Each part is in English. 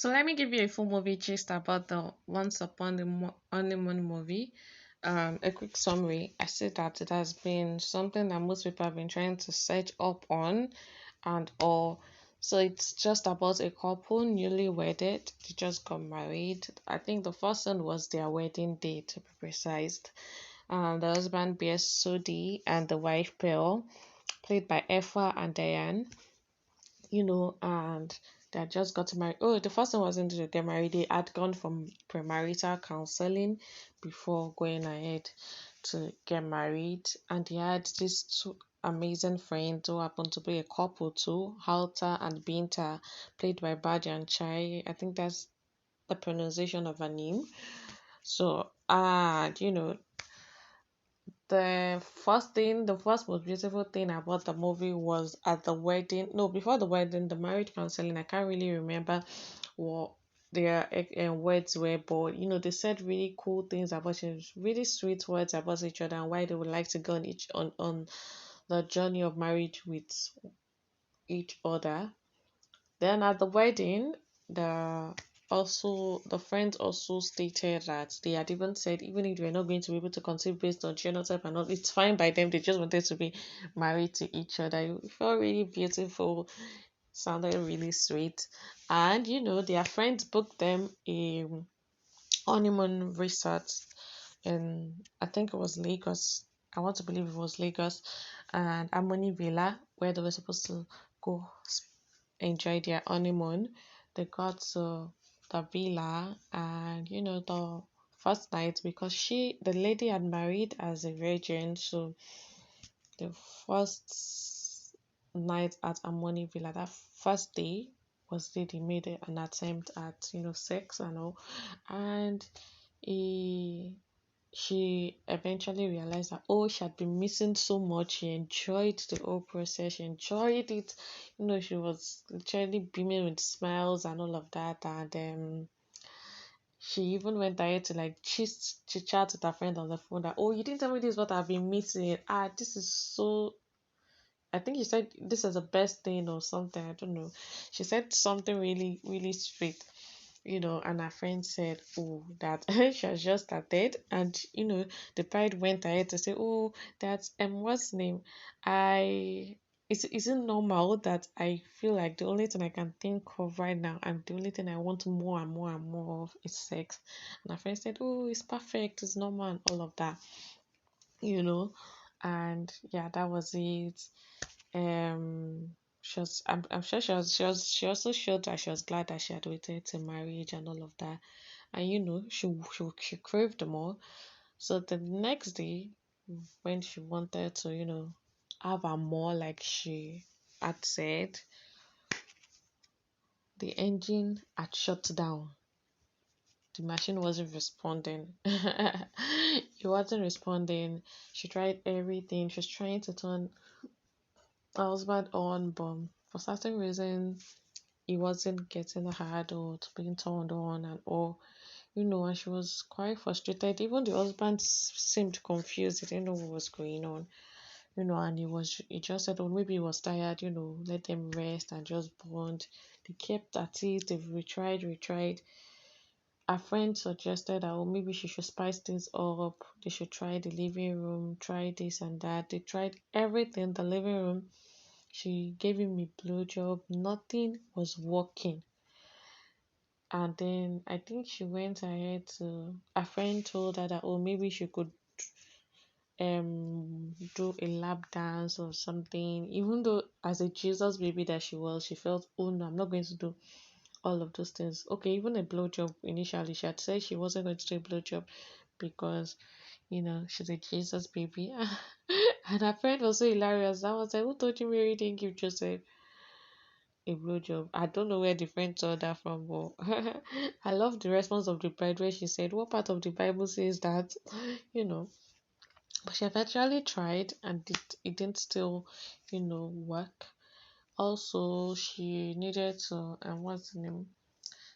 So let me give you a full movie gist about the Once Upon the Honeymoon movie. A quick summary. I said that it has been something that most people have been trying to search up on and all. So it's just about a couple newly wedded. They just got married. I think the first one was their wedding day to be precise. The husband bears Sodi and the wife Pearl, played by Effa and Diane, and they had just got married. Oh, the first one wasn't to get married. They had gone from premarital counseling before going ahead to get married. And they had these two amazing friends who happened to be a couple too, Halta and Binta, played by Baji and Chai. I think that's the pronunciation of her name. So, the first most beautiful thing about the movie was at the wedding. No, before the wedding, the marriage counseling. I can't really remember what their words were, but they said really cool things about each, really sweet words about each other, and why they would like to go on the journey of marriage with each other. Then at the wedding, the friends also stated that they had even said even if they were not going to be able to conceive based on genotype and all, it's fine by them. They just wanted to be married to each other. It felt really beautiful, sounded really sweet, and their friends booked them a honeymoon resort in, I think it was Lagos. I want to believe it was Lagos, and Harmony Villa, where they were supposed to go enjoy their honeymoon. They got to the villa, and the first night, because the lady had married as a virgin, so the first night at Harmony Villa, that first day was the they made an attempt at sex and all, and he she eventually realized that, oh, she had been missing so much. She enjoyed the whole process. She enjoyed it. She was literally beaming with smiles and all of that. And she even went ahead to like chit chat with her friend on the phone that, oh, you didn't tell me this is what I've been missing. This is so. I think she said this is the best thing or something. I don't know. She said something really, really sweet, and her friend said, oh, that she has just started, and the bride went ahead to say, oh, that's what's the name? I is it normal that I feel like the only thing I can think of right now and the only thing I want more and more and more of is sex? And her friend said, oh, it's perfect, it's normal and all of that, you know, and yeah, that was it. I'm sure she also showed that she was glad that she had waited till marriage and all of that, and she craved more. So the next day, when she wanted to have a more, like she had said, the engine had shut down. The machine wasn't responding. It wasn't responding. She tried everything. She was trying to turn her husband on, but for certain reason he wasn't getting hard or to being turned on and all, and she was quite frustrated. Even the husband seemed confused. He didn't know what was going on, and he just said, oh, maybe he was tired, let them rest and just bond. They kept at it, they've retried. A friend suggested that, oh, maybe she should spice things up. They should try the living room, try this and that. They tried everything in the living room. She gave him a blowjob. Nothing was working. And then I think she went ahead to, a friend told her that, oh, maybe she could do a lap dance or something. Even though as a Jesus baby that she was, she felt, oh no, I'm not going to do all of those things. Okay, even a blowjob initially, she had said she wasn't going to do a blowjob because she's a Jesus baby. And her friend was so hilarious. I was like, who told you Mary didn't give Joseph a blowjob? I don't know where the friend saw that from, but I love the response of the bride where she said, what part of the Bible says that? you know. But she eventually tried and it didn't still, work. Also, she needed to, what's the name?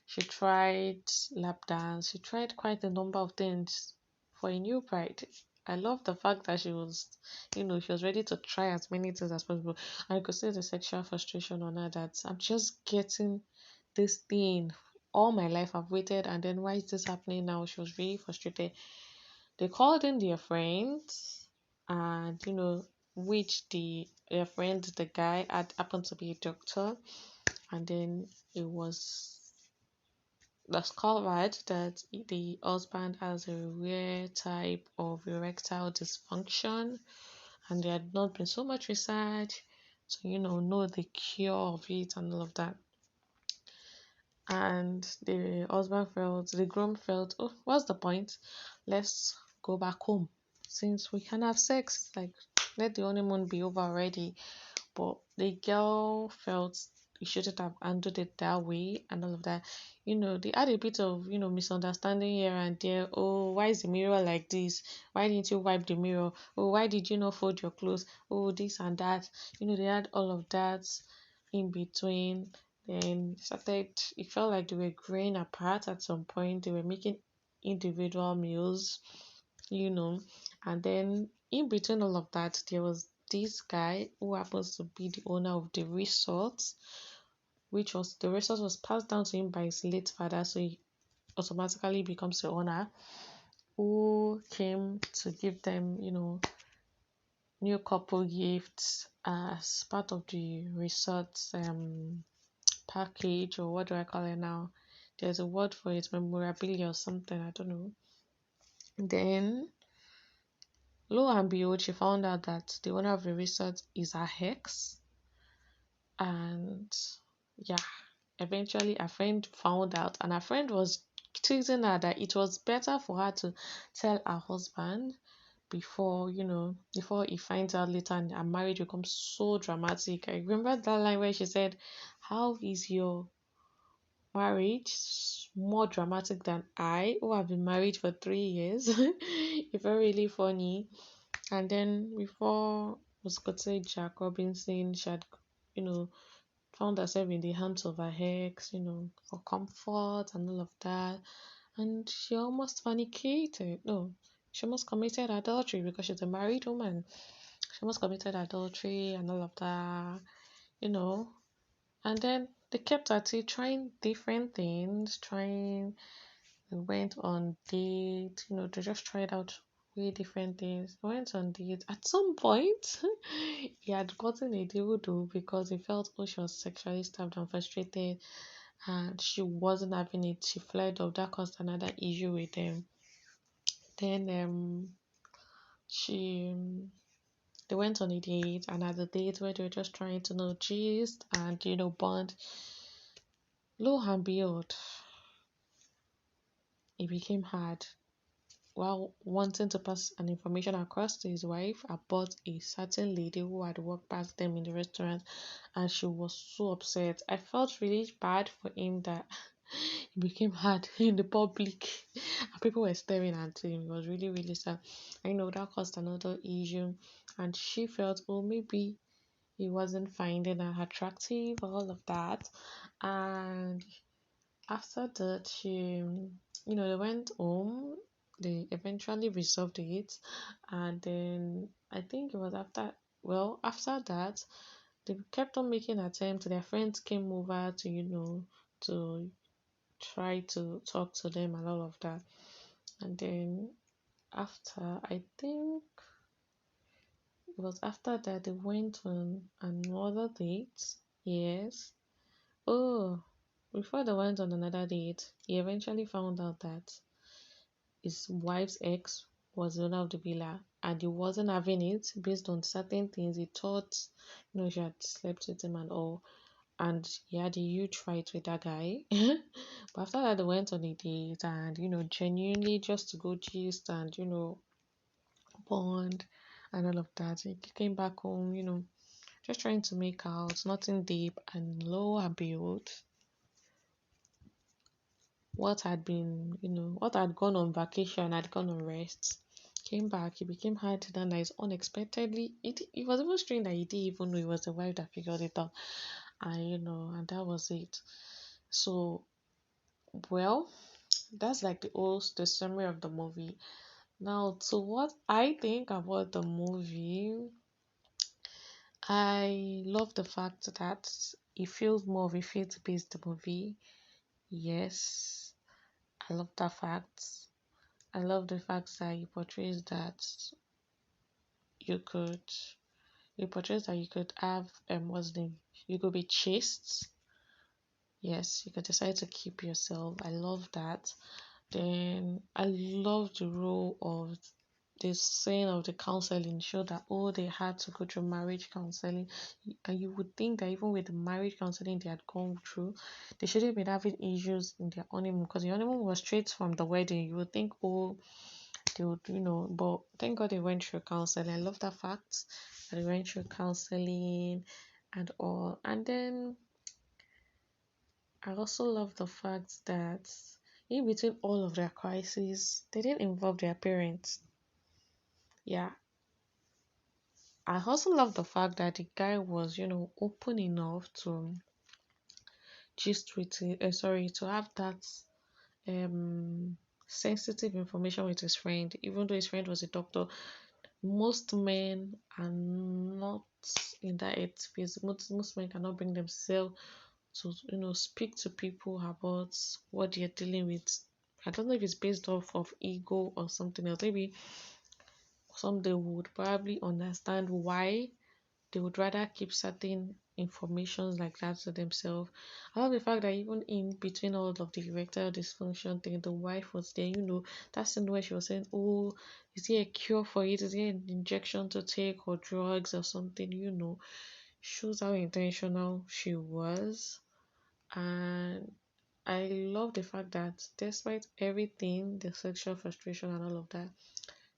She tried lap dance. She tried quite a number of things for a new bride. I love the fact that she was ready to try as many things as possible. I could see the sexual frustration on her that I'm just getting this thing. all my life I've waited, and then why is this happening now? She was really frustrated. They called in their friends, and which their friend, the guy, had happened to be a doctor, and then it was discovered that the husband has a rare type of erectile dysfunction, and there had not been so much research to know the cure of it and all of that. And the groom felt, oh, what's the point? Let's go back home since we can have sex. Like, let the honeymoon be over already. But the girl felt he shouldn't have handled it that way and all of that. They had a bit of, misunderstanding here and there. Oh, why is the mirror like this? Why didn't you wipe the mirror? Oh, why did you not fold your clothes? Oh, this and that. They had all of that in between. Then it felt like they were growing apart at some point. They were making individual meals, you know. And then in between all of that, there was this guy who happens to be the owner of the resort, which was the resort was passed down to him by his late father, so he automatically becomes the owner, who came to give them, new couple gifts as part of the resort's package, or what do I call it now? There's a word for it, memorabilia or something, I don't know. Then lo and behold, she found out that the owner of the resort is her ex. And yeah, eventually a friend found out, and her friend was teasing her that it was better for her to tell her husband before he finds out later and our marriage becomes so dramatic. I remember that line where she said, how is your marriage more dramatic than I, who have been married for 3 years? It felt really funny. And then before Muscote Jack Robinson, she had, you know, found herself in the hands of her ex, for comfort and all of that. And she almost fornicated. No, she almost committed adultery because she's a married woman. She almost committed adultery and all of that, you know. And then they kept at it, trying different things, they went on dates, they just tried out way different things. They went on dates. At some point, he had gotten a dildo because he felt, oh, she was sexually starved and frustrated, and she wasn't having it. She fled off. That caused another issue with them. Then she they went on a date, and at the date where they were just trying to know gist and bond, lo and behold, it became hard. While wanting to pass an information across to his wife about a certain lady who had walked past them in the restaurant, and she was so upset. I felt really bad for him that it became hard in the public and people were staring at him. It was really, really sad. I know that caused another issue, and she felt, oh, maybe he wasn't finding her attractive, all of that. And after that, they went home. They eventually resolved it, and then I think it was after that, they kept on making attempts. Their friends came over to, to try to talk to them and all of that. And then after, I think it was after that, they went on another date. Yes. Oh, before they went on another date, he eventually found out that his wife's ex was the owner of the villa, and he wasn't having it based on certain things. He thought, she had slept with him and all, and he had a huge fight with that guy. But after that, they went on a date, and genuinely just to go gist and bond and all of that. He came back home, just trying to make out, nothing deep, and lo and behold, what had gone on vacation, had gone on rest, came back. He became hard to analyze unexpectedly. It was even strange that he didn't even know it was the wife that figured it out. And and that was it. So, well, that's like the summary of the movie. Now, to what I think about the movie, I love the fact that it feels more of a faith-based movie. Yes, I love that fact. I love the fact that he portrays that you could you could have what's the name? You could be chaste. Yes, you could decide to keep yourself. I love that. Then I love the role of the saying of the counseling show that they had to go through marriage counseling, and you would think that even with the marriage counseling they had gone through, they shouldn't been having issues in their honeymoon because the honeymoon was straight from the wedding. You would think, they would, but thank God they went through counseling. I love that fact that they went through counseling and all. And then I also love the fact that in between all of their crises, they didn't involve their parents. Yeah, I also love the fact that the guy was, open enough to gist with it. Sorry, to have that um sensitive information with his friend, even though his friend was a doctor. Most men are not in that headspace. Most men cannot bring themselves to speak to people about what they're dealing with. I don't know if it's based off of ego or something else. Maybe some they would probably understand why they would rather keep certain informations like that to themselves. I love the fact that even in between all of the erectile dysfunction thing, the wife was there, that's the where she was saying, oh, is there a cure for it? Is there an injection to take or drugs or something? Shows how intentional she was. And I love the fact that despite everything, the sexual frustration and all of that,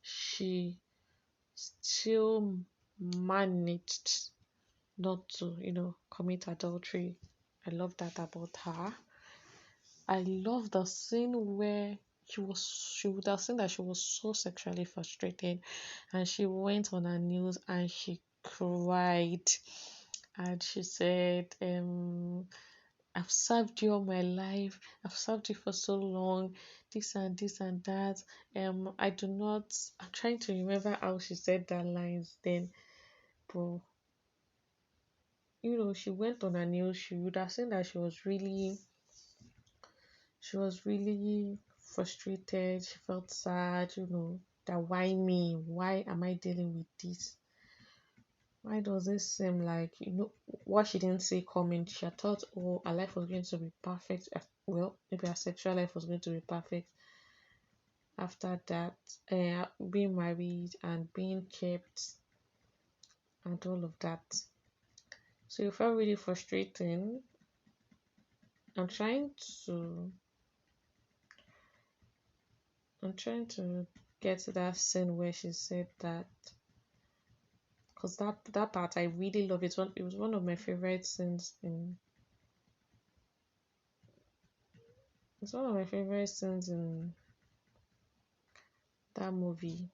she still managed not to, commit adultery. I love that about her. I love the scene where she would have seen that she was so sexually frustrated and she went on her knees and she cried and she said, I've served you all my life. I've served you for so long. This and that. I do not. I'm trying to remember how she said that lines then, but she went on her knees. She would have seen that she was really frustrated. She felt sad. That why me? Why am I dealing with this? Why does it seem like what she didn't see coming? She had thought, oh, her life was going to be perfect. Well, maybe her sexual life was going to be perfect after that, being married and being kept and all of that. So it felt really frustrating. I'm trying to I'm trying to get to that scene where she said that, because that part I really love it. It was one of my favorite scenes in it's one of my favorite scenes in that movie.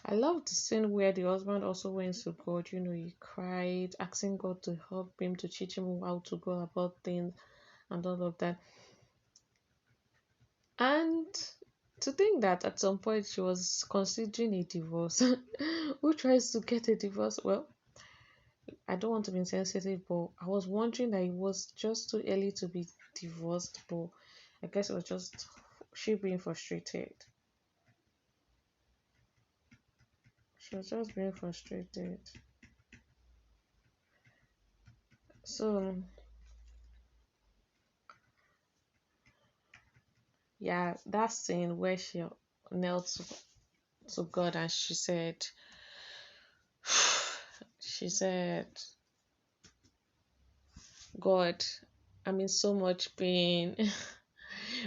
I love the scene where the husband also went to God. He cried, asking God to help him, to teach him how to go about things and all of that. And to think that at some point she was considering a divorce. Who tries to get a divorce? Well, I don't want to be insensitive, but I was wondering that it was just too early to be divorced, but I guess it was just she being frustrated. She was just being frustrated. So, yeah, that scene where she knelt to God and she said, God, I'm in so much pain.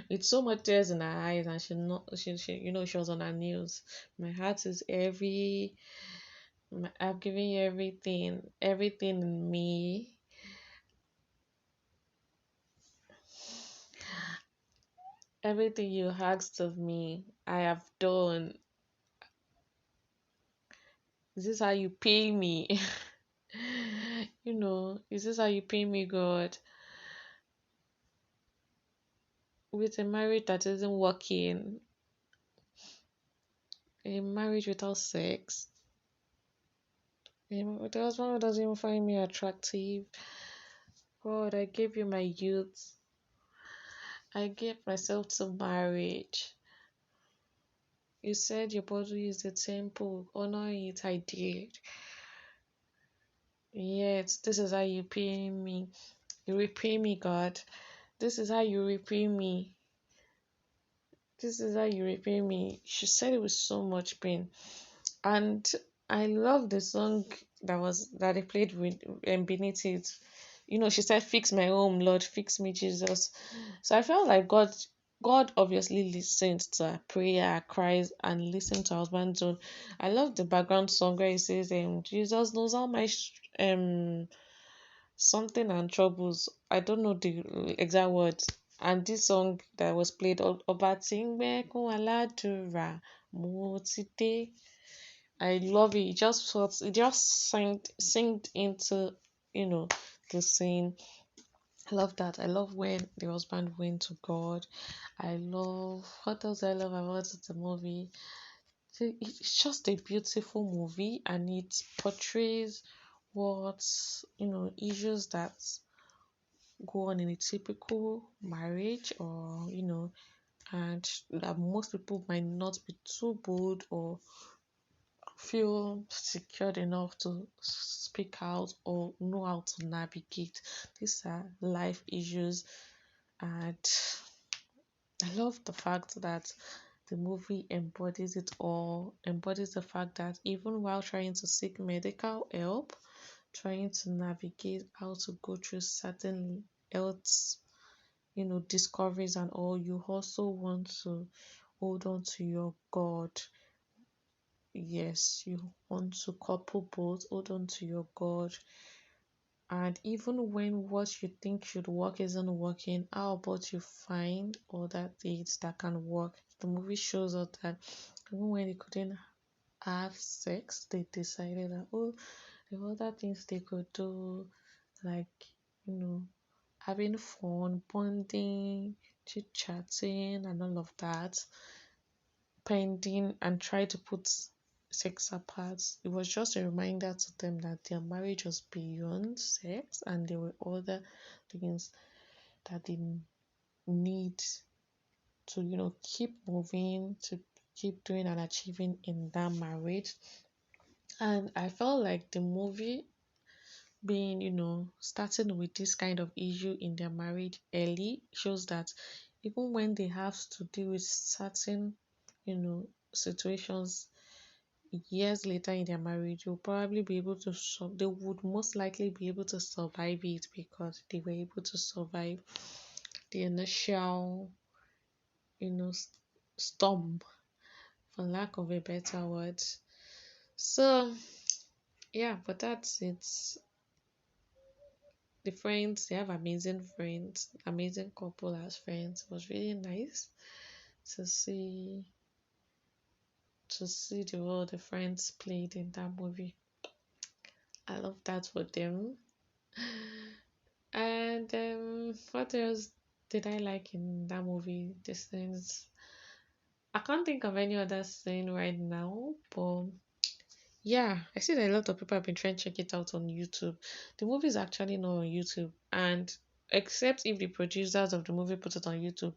With so much tears in her eyes, and she was on her knees. My heart is heavy. I've given you everything in me. Everything you asked of me, I have done. Is this how you pay me? Is this how you pay me, God? With a marriage that isn't working, a marriage without sex. The husband who doesn't even find me attractive. God, I gave you my youth. I gave myself to marriage. You said your body is the temple. Honor it. I did. Yet, this is how you pay me. You repay me, God. This is how you repay me. This is how you repay me. She said it with so much pain. And I love the song that they played with beneath it. She said, "Fix my home, Lord, fix me, Jesus." So I felt like God obviously listened to her prayer, her cries, and listened to her husband's own. I love the background song where it says, "Jesus knows all my something and troubles." I don't know the exact words. And this song that was played, Ọba tí ń gbẹ́kún aládùúrà, mo ti dé. I love it. It just synced into, the scene. I love that. I love when the husband went to God. I love what else I love about the movie. It's just a beautiful movie, and it portrays what issues that go on in a typical marriage, or and that most people might not be too bold or feel secured enough to speak out or know how to navigate. These are life issues, and I love the fact that the movie embodies it all, embodies the fact that even while trying to seek medical help, trying to navigate how to go through certain health, discoveries and all, you also want to hold on to your God. Yes, you want to couple both, hold on to your God. And even when what you think should work isn't working, how about you find other things that can work? The movie shows us that even when they couldn't have sex, they decided that, oh, there are other things they could do, like, you know, having fun, bonding, chit chatting, and all of that, pending, and try to put sex apart. It was just a reminder to them that their marriage was beyond sex, and there were other things that they need to, keep moving, to keep doing and achieving in that marriage. And I felt like the movie being, starting with this kind of issue in their marriage early shows that even when they have to deal with certain, situations years later in their marriage, you'll probably be able to they would most likely be able to survive it because they were able to survive the initial, storm, for lack of a better word. So yeah, but that's it. The friends, they have amazing friends, amazing couple as friends. It was really nice to see the role the friends played in that movie. I love that for them. And what else did I like in that movie? This things, I can't think of any other scene right now, but yeah, I see that a lot of people have been trying to check it out on YouTube. The movie is actually not on YouTube, and except if the producers of the movie put it on YouTube,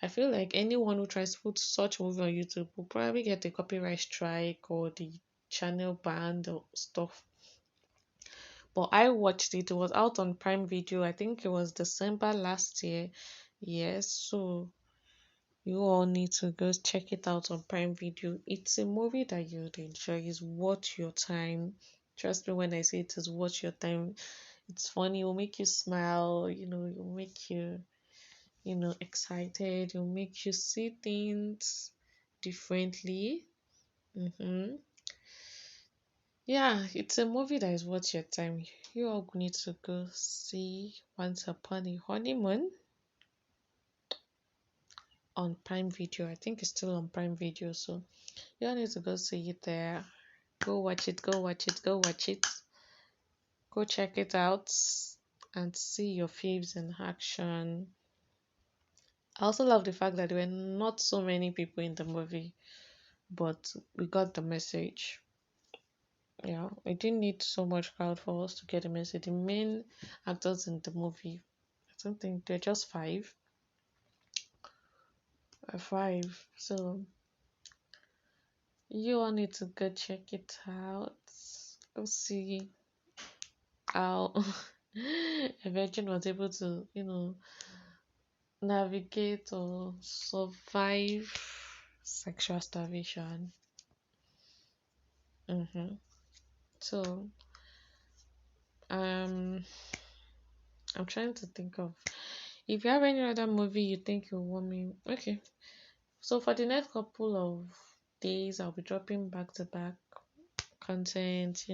I feel like anyone who tries to put such movie on YouTube will probably get a copyright strike or the channel banned or stuff. But I watched it. It was out on Prime Video. I think it was December last year. Yes, so you all need to go check it out on Prime Video. It's a movie that you'd enjoy. It's worth your time. Trust me when I say it is worth your time. It's funny. It will make you smile. It will make you, excited. It will make you see things differently. Yeah, it's a movie that is worth your time. You all need to go see Once Upon a Honeymoon on Prime Video. I think it's still on Prime Video, so you all need to go see it there. Go watch it, go watch it, go watch it. Go check it out and see your faves in action. I also love the fact that there were not so many people in the movie, but we got the message. Yeah, it didn't need so much crowd for us to get the message. The main actors in the movie, I don't think they're just five. So you all need to go check it out. We'll see how a virgin was able to, navigate or survive sexual starvation. So, um, I'm trying to think of if you have any other movie you think you want me. Okay, so for the next couple of days, I'll be dropping back to back content,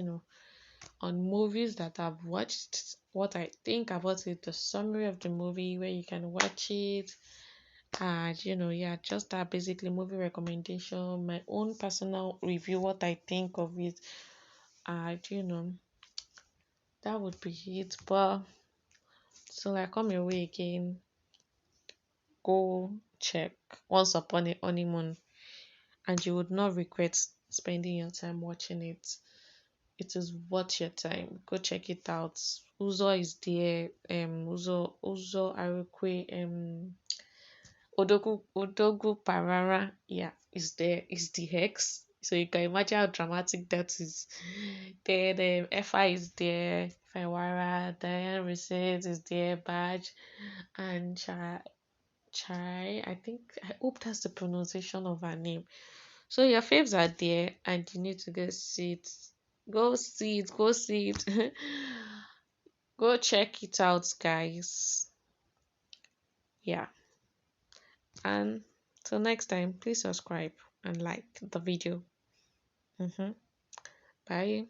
on movies that I've watched, what I think about it, the summary of the movie, where you can watch it, and yeah, just that basically movie recommendation, my own personal review, what I think of it, and that would be it. But so I come your way again, go check Once Upon a Honeymoon, and you would not regret spending your time watching it. It is worth your time. Go check it out. Uzo is there. Uzo Arukwe, Odogu Parara, yeah, is there. Is the hex. So you can imagine how dramatic that is. Then Fi is there. Faiwara, Diane Reset is there. Badge and Chai. I hope that's the pronunciation of her name. So your faves are there, and you need to go see it. Go see it. Go see it. Go check it out, guys. Yeah. And till next time, please subscribe and like the video. Bye.